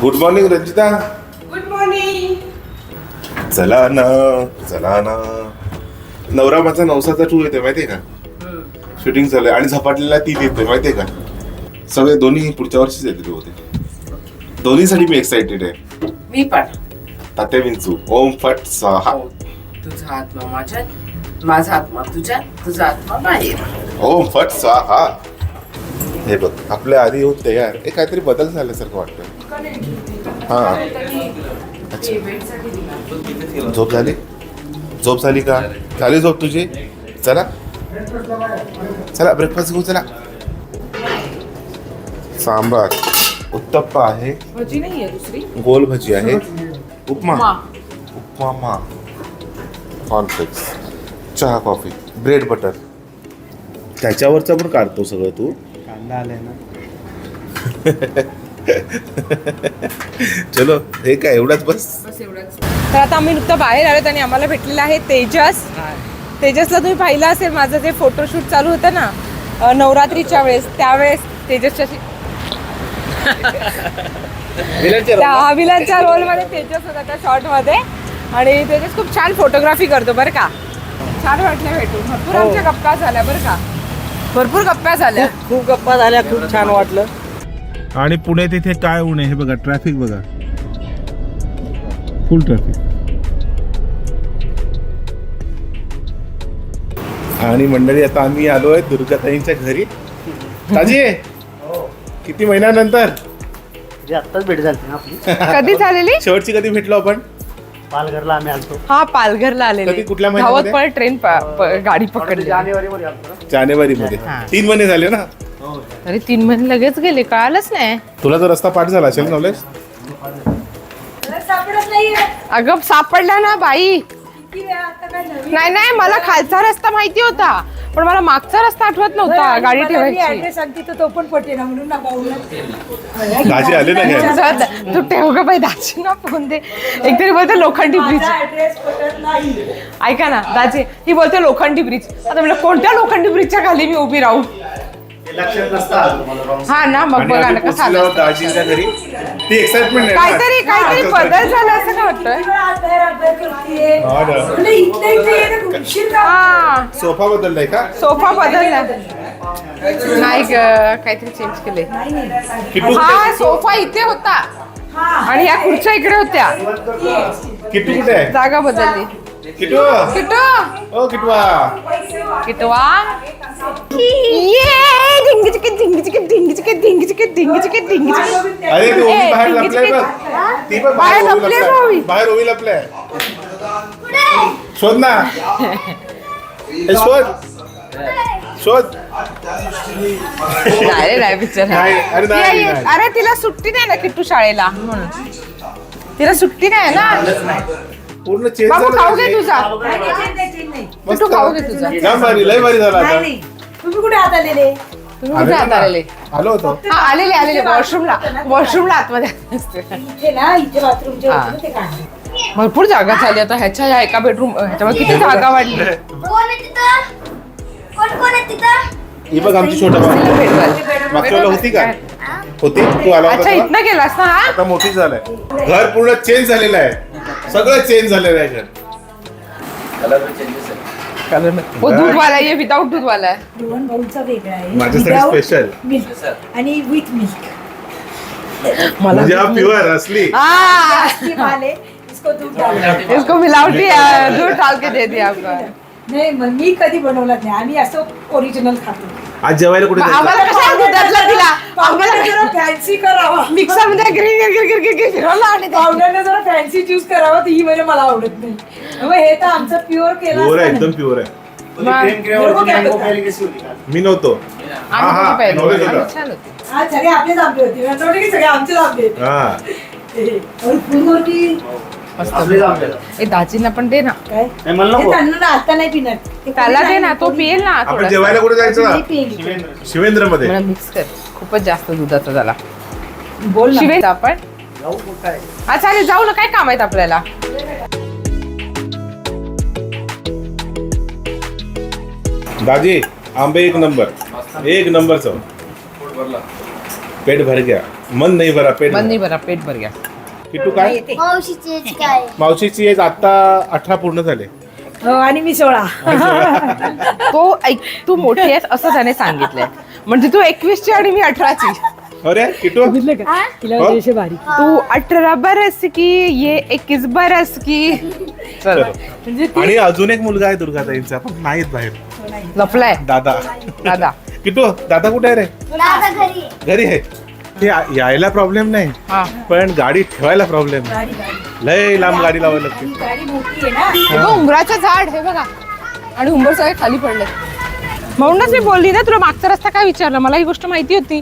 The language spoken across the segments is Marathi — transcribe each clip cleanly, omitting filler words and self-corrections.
Good morning Ranjita. Good morning. चला ना चला ना. नवरा माझा नवसाचा 2 येते माहितीये का. शूटिंग चालू आहे आणि झपाटलेला 3 येतोय माहितीये का. सगळे दोन्ही पुढच्या वर्षीच येते होते. दोन्हीसाठी मी एक्साइटेड आहे. मी पण. तात्या विंचू ओम फट स्वाहा. तुझा आत्मा माझ्यात, माझा आत्मा तुझ्यात, तुझा आत्मा बाहेर. ओम फट स्वाहा. हे बघ आपल्या आधी येऊन तयार. हे काहीतरी बदल झाल्यासारखं वाटतं. हा झोप झाली. झोप झाली का. झाली झोप तुझी. चला चला ब्रेकफास्ट घेऊ. चला सांबार उत्तप्पा आहे. भजी नाही आहे दुसरी. गोल भजी आहे. उपमा उपमा कॉर्नफ्लेक्स चहा कॉफी ब्रेड बटर. त्याच्यावरचं पण काढतो सगळं तू. कांदा आलाय ना. चलो हे काय एवढाच बस. बस एवढंच. तर आता आम्ही नुकतं बाहेर आलोत आणि आम्हाला भेटलेला आहे तेजस. तेजसला तुम्ही पाहिलं असेल माझं जे फोटोशूट चालू होतं ना नवरात्रीच्या वेळेस, त्यावेळेस तेजसच्या त्या विलनच्या रोलमध्ये तेजस होता त्या शॉर्टमध्ये. आणि तेजस खूप छान फोटोग्राफी करतो बरं का. छान वाटलं भेटून. भरपूर आमच्या गप्पा झाल्या बरं का. भरपूर गप्पा झाल्या. खूप गप्पा झाल्या. खूप छान वाटलं. आणि पुणे तिथे काय ऊन आहे हे बघा. ट्रॅफिक बघा. फुल ट्रॅफिक. आणि मंडळी आता आम्ही आलोय दुर्गाताईंच्या घरी. ताजी किती महिन्यानंतर आत्ताच भेट झाली ना आपली. कधी झालेली. शेवटची कधी भेटलो आपण. पालघरला आम्ही आलतो. हा पालघरला आलेले. कधी कुठल्या धावत महिन्यामध्ये? पण ट्रेन गाडी पकडली. जानेवारी मध्ये आलतो. जानेवारी मध्ये. हा. 3 महिने झाले ना. अरे 3 महिने लगेच गेले कळालंच नाही. तुला तर रस्ता पाठ झाला असेल नॉलेज. अगं सापडला ना बाई. नाही नाही मला खालचा रस्ता माहिती होता पण मला मागचा रस्ता आठवत नव्हता. गाडी ठेवायची. तो पण पटेना म्हणून ना दाजी आले ना घ्यायला. तू ठेव का बाई. दाजी ना फोन दे. एकतरी बोलते लोखंडी ब्रिज. ऍड्रेस पटत नाही. ऐका ना दाजी ही बोलते लोखंडी ब्रिज. आता म्हणलं कोणत्या लोखंडी ब्रिजच्या खाली मी उभी राहू. हा ना मग आणि बघा आम्ही ना कसं पोचलो आलं. दाजींच्या घरी. ती एक्साइटमेंट काहीतरी बदल झाला असं काय वाटतंय. हा सोफा बदललाय का. सोफा बदलला नाही ग. काहीतरी चेंज केले. किटू हा सोफा इथे होता आणि ह्या खुर्च्या इकडे होत्या. किटू कुठे आहे. जागा बदलली. किटू किटू ओ किटवा. किटवा ये ढिंगी चिके ढिंगी चिके ढिंगी चिके ढिंगी चिके ढिंगी चिके ढिंगी चिके. अरे ती ओवी बाहेर ढिंगी लपलाय चिके. बघ. ती पण बाहेर बाहेर ओवी लपली लपलाय. ओवी. बाहेर ओवी लपलाय. शोध ना. ए, शोध नाही रे नाही पिक्चर. नाही, अरे नाही, नाही. अरे तिला सुट्टी नाही ना किट्टू शाळेला म्हणून. तिला सुट्टी नाही ना. पूर्ण चेंज बाबू खाऊ घे झालं. तुझा. मस्त. किट्टू खाऊ घे तुझा. जाम भारी लय भारी झाला आता. तुम्ही कुठे आत आलेले. तुम्ही कुठे आत आलेले. आलो होतो. हा आलेले वॉशरूमला आतमध्ये असते. इथे ना इथे बाथरूमचे हा. होते ना ते काढले. भरपूर जागा झाली आता ह्याच्या ह्या एका बेडरूम ह्याच्यामुळे किती जागा वाढली. ही बघ आमची छोटा भाऊ. मागच्या वेळेला होती का. होती तू आला होता अच्छा तेव्हा? इथनं गेलास ना. हा आता मोठी झालाय. घर पूर्ण चेंज झालेलं आहे. सगळं चेंज झालेलं आहे घर. वो दूधवाला आहे विदाउट दूधवाला आहे. रोहन भाऊचा वेगळा आहे. माझ्यासाठी Without special. milk आणि विथ मिल्क. म्हणजे हा प्युअर असली. इसको दूध डालना. इसको मिलावटी दूध डाल के दे दिया आपका. नाही मग मी कधी बनवलाच नाही. आम्ही असं ओरिजिनल खातो. आज जेवायला कुठे आम्हाला कशा दुधातला दिला. आम्हाला जरा फॅन्सी करावा. मिक्सर मध्ये गिर फिरवला आणि पावडरने जरा फॅन्सी ज्यूस करावा तर ही म्हणजे मला आवडत नाही. मग हे तर आमचं प्युअर केलं प्युअर आहे. असतं एकदम ना. प्युअर आहे. मग मी नव्हतो. आम्ही knowledge होतं. छान होती. हा सगळे आपलेच आंबे होते. मी म्हणतो की सगळे आमचेच आंबे आहेत. हा और फुलगोबी ए दाजींना पण दे ना. काय नाही म्हणलं ते नको. त्यांना ना आता नाही पिणार. ते त्याला कोणी दे ना नाही, तो कोणी- पिएल ना आपण थोडं. जेवायला कुठे जायचं मी ना. पिईल. शिवेंद्र मध्ये. मला मिक्स कर. खूपच जास्त दुधाचा झाला. बोल ना. शिवेल आपण. जाऊ कुठं काय. हा चालेल जाऊ ना. काय काम आहेत आपल्याला. दाजी आंबे एक नंबर. एक नंबर चव. पेट भर गया, मन नाही भरा, पेट मन भरा. नाही बरा, पेट भर गया. किट्टू काय मावशीची एज आता 18 पूर्ण झाले. हो, आणि मी 16. तो ऐक, तू मोठी आहेस असं त्याने सांगितलंय. म्हणजे तू 21ची आणि मी 18ची. अरे किट्टू बघितलं का तिला हो? उद्देश भारी. तू 18 बरस की, ये 21 बरस की. चल, म्हणजे ती आणि अजून एक मुलगा आहे दुर्गाताईंचा, पण नाहीत बाहेर. लपलाय दादा. दादा. किट्टू दादा कुठे आहे रे? घरी आहे. ते यायला प्रॉब्लेम नाही, हा. पण गाडी ठेवायला प्रॉब्लेम. गाडी गाडी लय लांब गाडी लावायला लागते. ही गाडी मोठी आहे ना. हे बघ, उंबराचं झाड हे बघा, आणि उंबर सगळे खाली पडले. म्हणूनच मी बोलली ना तुला मागचा रस्ता काय विचारला, मला ही गोष्ट माहिती होती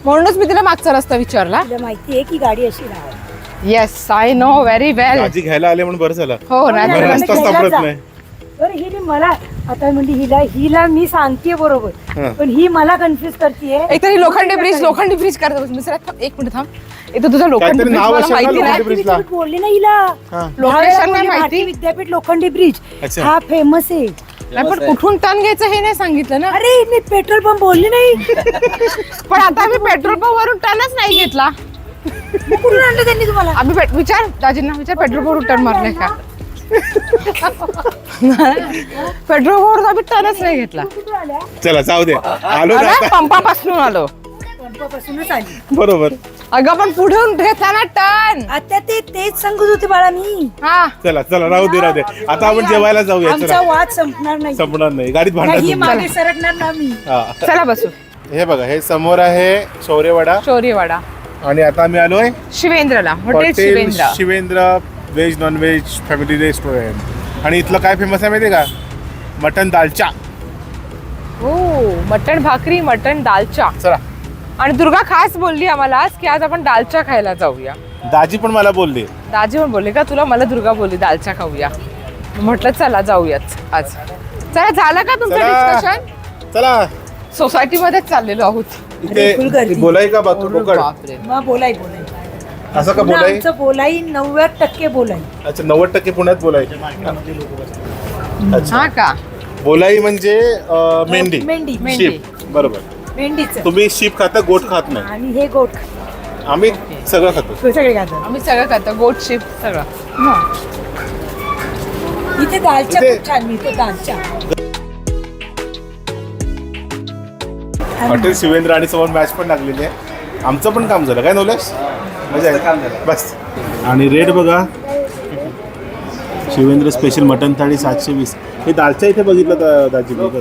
म्हणूनच मी तिला मागचा रस्ता विचारला. तिला माहिती आहे की गाडी अशी राहावी. येस, आय नो व्हेरी वेल. आजी घ्यायला आले म्हणून बरं झालं. हो ना, मला रस्ता घ्यायला सापडत जा. नाही. बरं हिने मला आता म्हणजे हिला मी सांगतेय हा. बरोबर, पण ही मला कन्फ्युज करतेय. एक तरी लोखंडी ब्रिज करत बस. मिसरा, एक मिनिट थांब. इथं तुझं लोखंडी काहीतरी ब्रिज नाव मला असेल ना माहिती नाही. लोखंडी ब्रिजला. बोलली ना हिला हा. लोकेशन नाही भारतीय माहिती. विद्यापीठ लोखंडी ब्रिज अच्छा. हा फेमस आहे. नाही, पण कुठून टर्न घ्यायचं हे नाही सांगितलं ना. अरे मी पेट्रोल पंप बोलली नाही. पण आता मी पेट्रोल पंप वरून टर्नच नाही घेतला. मग कुठून आणलं त्यांनी तुम्हाला? आम्ही विचार दाजींना विचार, पेट्रोल पंप टर्न मारलाय का. पेट्रोल पंप आम्ही टर्नच नाही घेतला. कुठून आल्या? चला जाऊ दे, आलो ना आता. पंपापासून आलो. पंपापासूनच आली. बरोबर. अगं पण पुढून घेतला ना टर्न. आता तेच सांगत होते बाळा मी. हा, चला चला राहू दे. आता आपण जेवायला जाऊया. आमचा चला, वाद संपणार नाही. संपणार नाही, गाडीत नाही, भांडण ही संपणार. मागे सरकणार ना मी. हा. चला बसू. हे बघा, हे समोर आहे शौर्यवाडा, शौर्यवाडा आणि आता आम्ही आलोय शिवेंद्रला, hotel hotel Shivendra. Shivendra veg non veg family restaurant. आणि इथलं काय फेमस आहे माहितीये का? मटन दालचा. हो, मटण भाकरी, मटण दालचा. चला. आणि दुर्गा खास बोलली आम्हाला आज की आज आपण दालचा खायला जाऊया. दाजी पण मला बोलली. दाजी पण बोलले का तुला, मला दुर्गा बोलली दालचा खाऊया. म्हटलं चला जाऊयाच आज. चला, झालं का तुमचं चला. डिस्कशन? चला, सोसायटी मध्येच चाललेलो आहोत. फुल गर्दी. इथे बोलाय का बोकड? बापरे. मग बोलाई असं का पुन्हा बोलाय? आमचं बोलाई 90% बोलाई. अच्छा, 90% पुण्यात बोलाय. अच्छा, हा का? बोलाई म्हणजे मेंढी. मेंढी शीप. बरोबर. मेंढीच. तुम्ही शीप खाता, गोट खात नाही. आणि हे गोट आम्ही सगळं खातो. सगळे खातात. आम्ही सगळं खातो, गोट शिप सगळं. इथे दालच्या इथे- खूप छान मिळते दालच्या. हॉटेल शिवेंद्र आणि समोर मॅच पण लागलेली आहे. आमचं पण काम झालं काय नवलेश? मजा आहे. बस. आणि रेट बघा, शिवेंद्र स्पेशल मटन थाळी 720. हे दालच्या इथे बघितलं दाजी बघा,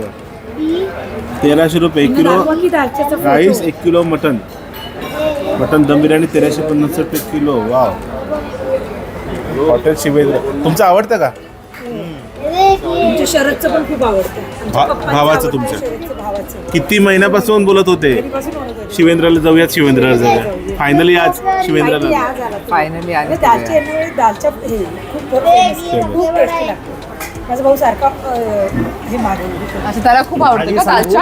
1300 रुपये 1 किलो दाखवा की दालच्याचा फोटो. राईस, 1 किलो मटन दम बिर्याणी 1350 रुपये किलो. वाव. हॉटेल शिवेंद्र तुमचं आवडतं का? तुमच्या शरदचं पण खूप आवडतं. आमच्या पप्पांचं भावाचं आवडतं, तुमच्या? शरदचं भावाचं. किती महिन्यापासून बोलत होते कधीपासून म्हणत होते. शिवेंद्राला शिवेंद्राला जाऊया. फायनली आज Finally शिवेंद्राला. आज आला तुम्ही. फायनली आले. म्हणजे दालच्या आहे ना, दालच्या हे खूप खूप टेस्टी लागतो. माझा भाऊ सारखा हे मागवतो. असं त्याला खूप आवडतं का दालचा?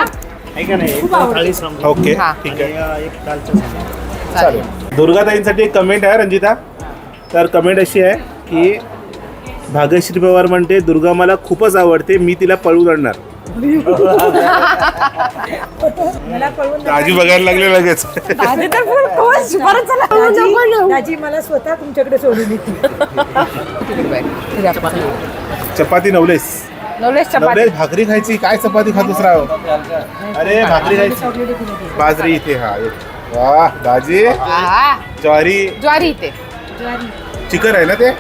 आहे का नाही? खूप आवडतं. थाळी सांगू. ओके, हा. ठीक आहे. आणि एक दालचा सांगू. चालेल. दुर्गाताईंसाठी एक कमेंट आहे रंजिता. तर कमेंट अशी आहे की भाग्यश्री पवार म्हणते, दुर्गा मला खूपच आवडते, मी तिला पळून आणणार. मला कळून आजी बघायला लागले लगेच. दाजी तर खूप खुश. बरं चला. दाजी मला स्वतः तुमच्याकडे सोडून येते. चपाती नवलेस. नवलेश चपाती. नवलेस भाकरी खायची, काय चपाती खातोस राव? अरे भाकरी खायची. बाजरी इथे. हा एक. वा दाजी, आहा, ज्वारी ज्वारी इथे. चिकन आहे ना ते.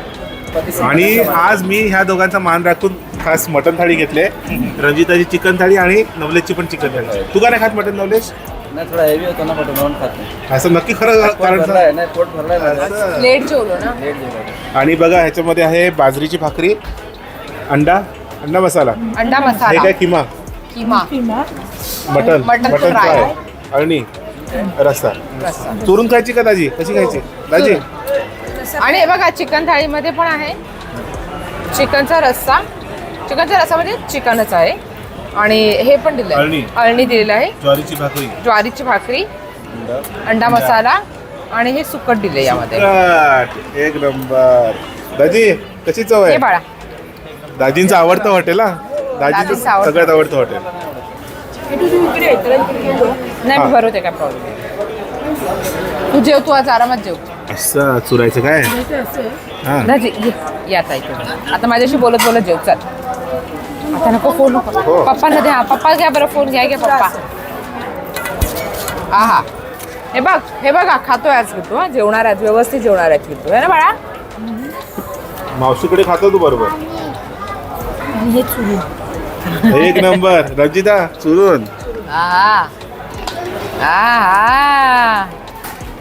आणि आज मी ह्या दोघांचा मान राखून खास मटन थाळी घेतले. रंजिताची चिकन थाळी आणि नवलेशची पण चिकन थाळी. तू का नाही खात मटन नवलेश? नाही, थोडा हेवी होतो ना मटण म्हणून खात नाही. असं नक्की खरं कारण नाही, पोट भरलाय माझं. असं. लेट जेवलो ना. लेट जेवण. आणि बघा ह्याच्यामध्ये आहे बाजरीची भाकरी, अंडा मसाला, अंडा हे मसाला, काय keema, keema, mutton mutton fry, अळणी, रस्सा. चुरून खायची का दाजी? कशी खायची दाजी? आणि हे बघा चिकन थाळीमध्ये पण आहे चिकनचा रस्सा. चिकनचा रस्सा म्हणजे चिकनच आहे. आणि हे पण दिलं अळणी. अळणी दिलेलं आहे, ज्वारीची भाकरी, ज्वारीची भाकरी, अंडा मसाला आणि हे सुकट दिले यामध्ये. सुकट. एक नंबर. दाजी कशी चव हे आहे? बाळा दाजींचं आवडतं हॉटेल. हा दाजींचं दाजींचं आवडतं. सगळ्यात आवडतं हॉटेल. नाही, मी भरवते काय प्रॉब्लेम. तू जेव, तू आज आरामात जेव. असं चुरायचं काय हा दाजी ये आता इथे. आता माझ्याशी बोलत बोलत जेव. चल आता नको फोन नको. हो. पप्पांना द्या. पप्पा घ्या बरं फोन. घ्या पप्पा. हा हा हे बघा खातोय आज किट्टू. हा जेवणार आहेत व्यवस्थित जेवणार आहेत किट्टू. है ना बाळा. मावशीकडे खातो तू बरोबर. आणि हे चुरून एक नंबर रंजिता चुरून. हा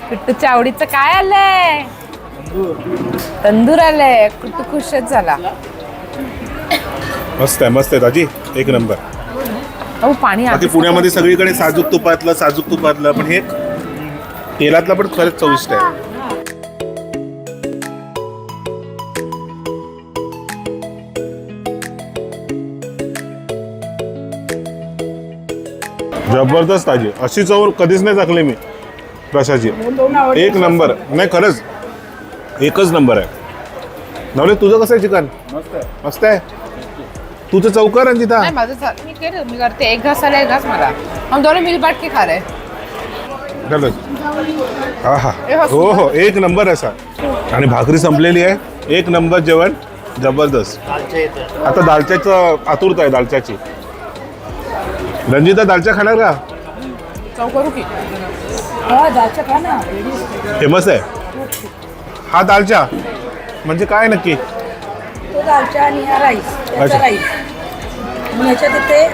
किट्टूच्या आवडीचं काय आलंय. तंदूर आलंय. किट्टू खुशच झाला. मस्त आहे दाजी. एक नंबर. अहो पाणी बाकी पुण्यामध्ये सगळीकडे साजूक तुपातलं पण हे तेलातलं पण खरंच चविष्ट आहे. जबरदस्त ताजी. अशी चव कधीच नाही चाकली मी रशाची. एक नंबर. नाही खरंच एकच नंबर आहे. नवले तुझं कसं आहे चिकन. मस्त आहे. तुझं चौकर रंजिता. नाही माझं मी करते. एक घास आला एक घास मला. हम दोनों मिल बांट के खा रहे. हा हा हो एक नंबर असा. आणि भाकरी संपलेली आहे. एक नंबर जेवण. जबरदस्त. आता दालच्याचं आतुरता आहे दालच्याची. रंजिता दालच्या खाणार का. चव करू की. हा दालच्या खा ना. फेमस आहे हा दालच्या. म्हणजे काय नक्की. तो दालच्या आणि हा राईस. अच्छा. त्याचा राईस मग ह्याच्यात ते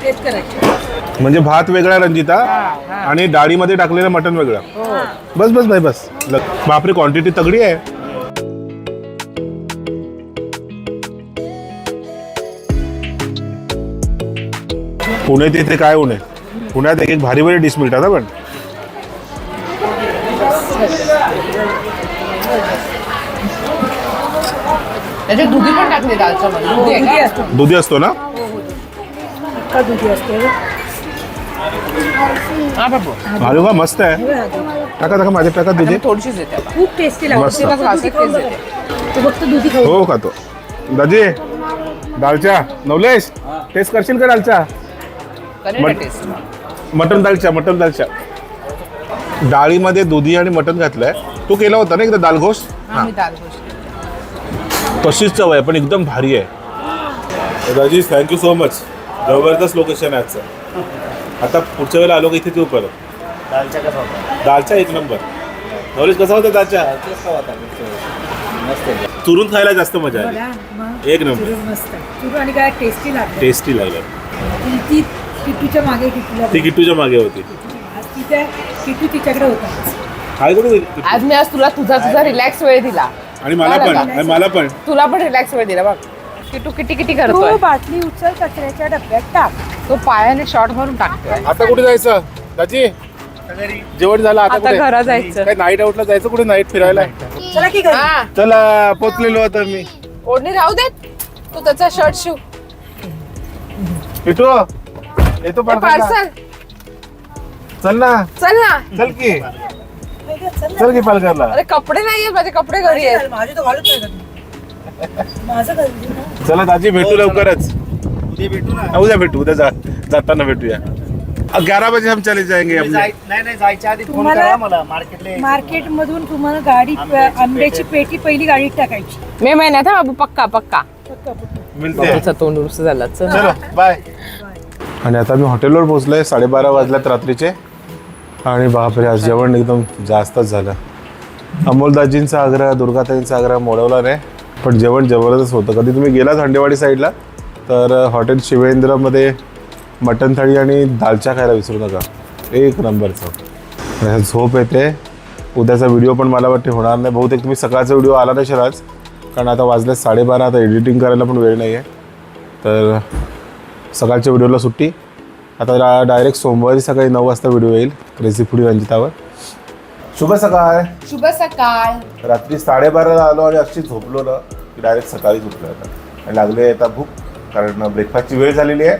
टेस्ट करायचे. म्हणजे भात वेगळा रंजिता आणि डाळीमध्ये टाकलेलं मटण वेगळं. बस नाही बस. बापरे क्वांटिटी तगडी आहे. पुण्यात इथे काय ऊन आहे. पुण्यात एक भारी भारी डिश मिळतात पण. त्याच्यात दुधी पण टाकली दालच्या मध्ये. दुधी आहे दुधी का? असतो. दुधी असतो ना. का दुधी असते. हा बाबू. अरे वा मस्त आहे. टाका माझ्या टाका दुधी. मी थोडीशीच देते आता. खूप टेस्टी मस्त. लागते. बस असं तेच देते. तो फक्त दुधी खाऊ. हो खातो. दाजी दालच्या. नवलेश टेस्ट करशील का दालच्या. करेल ना मट- टेस्ट. मटन दालच्या. डाळीमध्ये दुधी आणि मटण घातलंय. तू केला होता ना एकदा दालघोष. हा मी दाल गोष्ट. तशीच चव आहे पण एकदम भारी आहे. दाजी थँक्यू सो मच. जबरदस्त लोकेशन आहे आजचं. आता पुढच्या वेळेला आलो का इथे तू परत. दालच्या कसा होता. दालच्या एक नंबर. नॉलेज कसा होता दालच्या. कसा होता मस्त आहे. चुरून खायला जास्त मजा आहे. बघा, मग एक नंबर. चुरून मस्त. चुरून आणि काय टेस्टी लागते. टेस्टी लागलं. ती किट्टूच्या मागे किट्टूला ती किट्टूच्या मागे होती. आज तिथे किट्टू तिच्याकडे होता. काय करू. आज मी तुझा रिलॅक्स वेळ दिला. आणि मला पण तुला पण रिलॅक्स वेळ दिला बघ. किटू किटी करतोय. तू बाटली उचल कचऱ्याच्या डब्यात टाक. तो पायाने शॉर्ट मारून टाकतोय. आता कुठे जायचं दाजी. जेवण झालं आता आता घरा जायचं. काय नाईट आउटला जायचं कुठे नाईट फिरायला. चला की घरी. हा चला पोचलेलो आता मी. ओढणी राहू देत. तू त्याचा शर्ट शिव. किटू येतो पार्सल. चल ना चल ना. चल की चल की पालघरला. अरे कपडे नाहीये माझे. कपडे घरी आहेत. माझे तर घालूच नाही का तू? माझं घरी ना. चला दाजी भेटू लवकरच. उद्या भेटू ना. उद्या भेटू. उद्या जाताना भेटूया. 11 बजे हम चले जाएंगे अपने. नाही जायच्या आधी फोन तुम्हाला- करा मला मार्केटला. मार्केट मधून तुम्हाला गाडी आंब्याची पेटी पहिली गाडीत टाकायची. मे महिन्यात हा बाबू. पक्का पक्का. मिळते. बाबूचा तोंड उरस झाला. चल. चलो बाय. आणि आता मी हॉटेलवर पोहोचलोय. 12:30 वाजल्यात रात्रीचे. आणि बापरे आज जेवण एकदम जास्तच झालं. अमोलदाजींचा आग्रह दुर्गाताईंचा आग्रह मोडवला नाही पण जेवण जबरदस्त होतं. कधी तुम्ही गेलात हंडेवाडी साईडला तर हॉटेल शिवेंद्रमध्ये मटण थाळी आणि दालच्या खायला विसरू नका. एक नंबरचं. झोप येते. उद्याचा व्हिडिओ पण मला वाटते होणार नाही. बहुतेक तुम्ही सकाळचा व्हिडिओ आला नसेल आज कारण आता वाजले 12:30. आता एडिटिंग करायला पण वेळ नाही आहे तर सकाळच्या व्हिडिओला सुट्टी. आता डायरेक्ट सोमवारी सकाळी 9 वाजता व्हिडिओ येईल क्रेझी फूडी रंजितावर. शुभ सकाळ. शुभ सकाळ. रात्री 12:30 आलो आणि अशी झोपलो ना की डायरेक्ट सकाळीच उठलो आता. आणि लागले आता भूक कारण ब्रेकफास्टची वेळ झालेली आहे.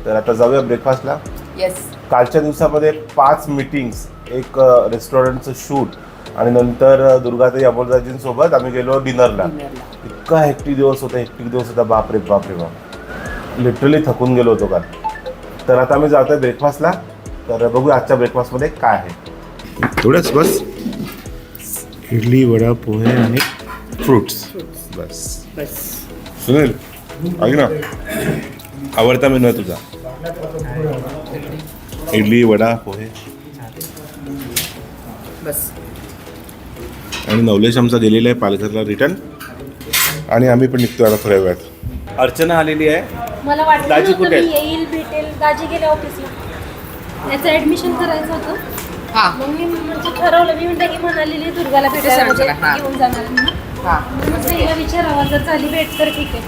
तर आता जाऊया ब्रेकफास्टला. येस. कालच्या दिवसामध्ये 5 मीटिंग्स, एक रेस्टॉरंटचं शूट आणि नंतर दुर्गाताई अमोलदाजींसोबत आम्ही गेलो डिनरला. इतका हेक्टिक दिवस होता. बापरे बाप. लिटरली थकून गेलो होतो काल. तर आता आम्ही जातोय ब्रेकफास्टला. तर बघूया आजच्या ब्रेकफास्टमध्ये काय आहे. एवढंच बस. इडली, वडा, पोहे आणि फ्रुट्स. बस. बस. सुनील ऐक ना, आवडता मेनू आहे तुझा? इडली, वडा, पोहे. बस. आणि नवलेश आमचा गेलेला आहे पालघरला रिटर्न. आणि आम्ही पण निघतो आता थोड्या वेळात. अर्चना आलेली आहे. मला वाटलं दाजी नव्हतं कुठे मी आहेत? येईल भेटेल. दाजी गेले ऑफिसला. याचं ऍडमिशन करायचं होतं. हा. मग मी म्हणजे ठरवलं. मी म्हणते की म्हणालेली दुर्गाला भेटायला सांगितलं म्हणजे का? हा. घेऊन जाणार म्हणून. हा. म्हटलं हिला विचारावं, जर झाली भेट तर ठीक आहे.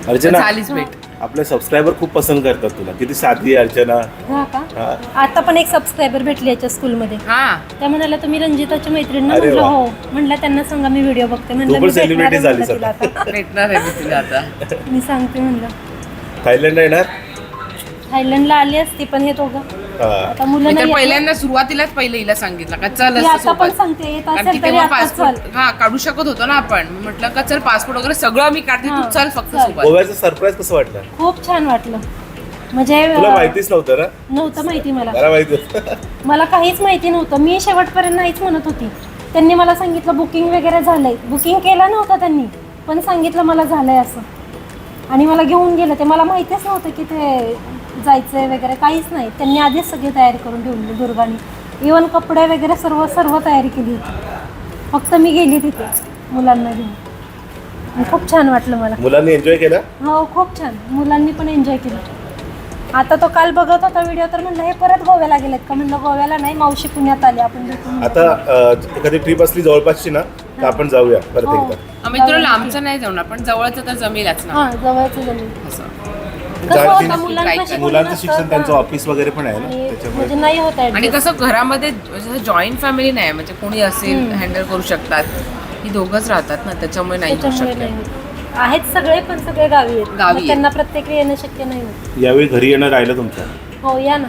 अर्चना, झालीच भेट. आपले सबस्क्रायबर खूप पसंत करतात तुला. किती साधी आहे अर्चना. हा का? हा. आता पण एक सबस्क्रायबर भेटली याच्या स्कूलमध्ये. हा. त्या म्हणाल्या तुम्ही रंजिताच्या मैत्रिणींना. अरे म्हटलं वा. हो. म्हटलं त्यांना सांगा मी व्हिडिओ बघते. म्हणलं तू पण मी भेटणार celebrity आहे झालीस म्हणलं तिला आता. आता. भेटणार आहे मी तिला आता. मी सांगते म्हणलं. थायलंडला येणार. थायलंडला आली असती पण हे दोघं हा. आता मुलं मी तर नाही आहेत. पहिल्यांदा सुरुवातीलाच पहिले हिला सांगितलं का चल ती असं आता पण सोबत. सांगते येत कारण की असेल तरी तेव्हा आता चल. पासपोर्ट हा काढू शकत होतो ना आपण. मी म्हटलं का चल पासपोर्ट वगैरे सगळं मी काढते, तू हा, चल फक्त चल. सोबत. गोव्याचं सरप्राईज कसं वाटलं? खूप छान वाटलं. म्हणजे तुला माहितीच नव्हतं ना? नव्हतं माहिती मला. मला माहिती होतं. मला काहीच माहिती नव्हतं. मी शेवटपर्यंत नाहीच म्हणत होती. त्यांनी मला सांगितलं बुकिंग वगैरे झालंय. बुकिंग केलं नव्हतं त्यांनी, पण सांगितलं मला झालंय असं. आणि मला घेऊन गेलं. ते मला माहितीच नव्हतं की ते जायचंय वगैरे काहीच नाही. त्यांनी आधीच सगळी तयारी करून ठेवली दुर्गाने. इवन कपडे वगैरे सर्व तयारी केली होती. फक्त मी गेली तिथे मुलांना घेऊन. आणि खूप छान वाटलं मला. मुलांनी एन्जॉय केला. हो खूप छान. मुलांनी पण एन्जॉय केलं. आता तो काल बघत होता व्हिडिओ, तर म्हणलं हे परत गोव्याला गेलेत का? म्हणलं गोव्याला नाही, मावशी पुण्यात आली, आपण भेटू म्हणलं. आता एखादी ट्रिप असली जवळपासची ना तर आपण जाऊया परत हो. एकदा. आम्ही तुला लांबचं नाही जाणार, पण जवळचं तर जमेलच ना. हा जवळचं जमीन. असं. कसं जायचं होतं नाही. मुलांपाशी मुलांचं कोणी शिक्षण नसतं. त्यांचं ऑफिस वगैरे पण आहे ना आणि त्याच्यामुळे. म्हणजे नाही होत आणि adjust. कसं घरामध्ये जॉईंट फॅमिली नाही, म्हणजे कोणी असेल हँडल करू शकतात. ही दोघंच राहतात ना, त्याच्यामुळे नाही होऊ त्याच्यामुळे शकत. नाही होत. आहेत सगळे, पण सगळे गावी आहेत. गावी मग आहेत. त्यांना प्रत्येक वेळी येणं शक्य नाही होत. यावेळी घरी येणं राहिलं तुमचं. हो या ना.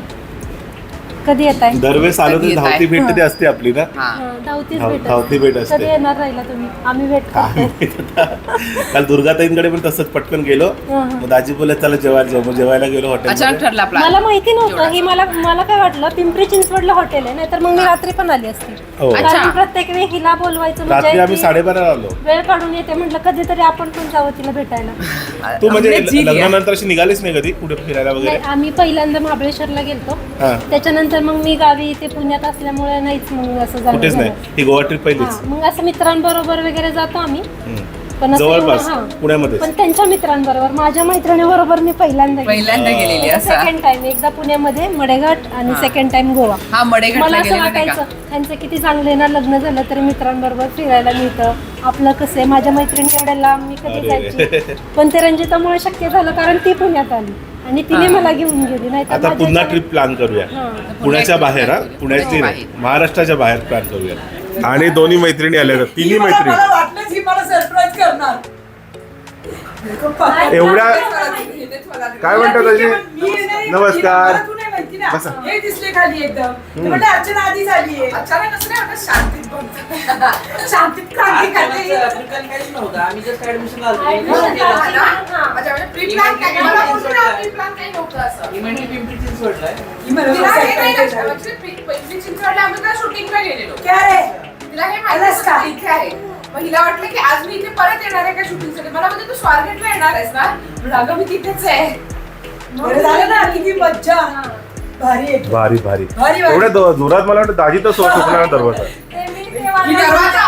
कधी येत आहे? दरवेळेस आलो कधी तर येत आहे? धावती भेट तरी असते आपली ना. हा. धावतीच धावती भेट असते. कधी येणार राहिला तुम्ही? आम्ही भेट काय करतो. माहित आता. काल दुर्गाताईंकडे पण तसंच पटकन गेलो. हं. मग दाजी बोलले चला जेवायला जाऊ. मग जेवायला गेलो अचानक हॉटेल. ठरला प्लॅन. मला माहिती नव्हतं ही. मला काय वाटलं पिंपरी चिंचवडला हॉटेल आहे, नाहीतर मग मी रात्री पण आली असते. हो. अच्छा. कारण प्रत्येक वेळी हिला बोलवायचं रात्री आम्ही म्हणजे 12:30 आलो. वेळ काढून येते. म्हटलं कधीतरी आपण पण जावं तिला भेटायला. तू म्हणजे आम्ही झील या. लग्नानंतर अशी निघालीच नाही कधी कुठे फिरायला वगैरे? नाही, आम्ही पहिल्यांदा महाबळेश्वरला गेलतो. हा. त्याच्यानंतर मग मी गावी ते पुण्यात असल्यामुळे नाहीच मग असं जाणं कुठेच नाही. झालं. ही गोवा ट्रिप पहिलीच. हा, मग असं मित्रांबरोबर वगैरे जातो आम्ही. हम्म. पण असं जवळपास एवढं, हा. पुण्यामध्ये. पण त्यांच्या मित्रांबरोबर, माझ्या मैत्रिणीबरोबर मी पहिल्यांदा गेलेली असं. Second time. एकदा पुण्यामध्ये मडेघाट आणि सेकंड टाइम गोवा. हा मडेघाटला मला असं गेलेलं नाही का? वाटायचं त्यांचं किती चांगलं ना, लग्न झालं तरी मित्रांबरोबर फिरायला मिळतं. आपलं कसं आहे, माझ्या मैत्रिणी एवढ्या लांब मी कधी अरे. जायची. पण ते रंजितामुळे शक्य झालं, कारण ती पुण्यात आली आणि तिने मला घेऊन गेली. नाही तर आता पुन्हा ट्रिप प्लॅन करूया. पुण्याच्या बाहेर. हा पुण्याची नाही, महाराष्ट्राच्या बाहेर प्लॅन करूया. आणि दोन्ही मैत्रिणी आल्या. तिन्ही मैत्रिणी मला वाटलंच ही मला सरप्राईज करणार. एवढ्या काय म्हणतात अजय? मी येणार, नमस्कार. मला तू नाही माहिती ना. बसा. हे दिसले खाली एकदम. ते म्हटलं अर्चना आधीच आली आहे. अचानक कसं नाही वाटत, शांतीत बोलतात. शांतीत क्रांती करते. आम्ही जस्ट ऍडमिशन पिंपरी चिंचवडला आहे. ही मला surprise आहे. शूटिंगला गेलेलो क्या रे? तिला हे आलास का? माहिती इथे आहे. मग हिला वाटलं की आज मी इथे परत येणार आहे का शूटिंगसाठी. मला म्हणजे तू स्वारगेटला येणार आहेस ना. म्हणलं, अगं मी तिथेच आहे. बरं झालं ना, किती मज्जा. भारी आहे. भारी भारी भारी. एवढ्या जोरात मला वाटतं दाजी तर सुकणार दरवाजा. मी दरवाजा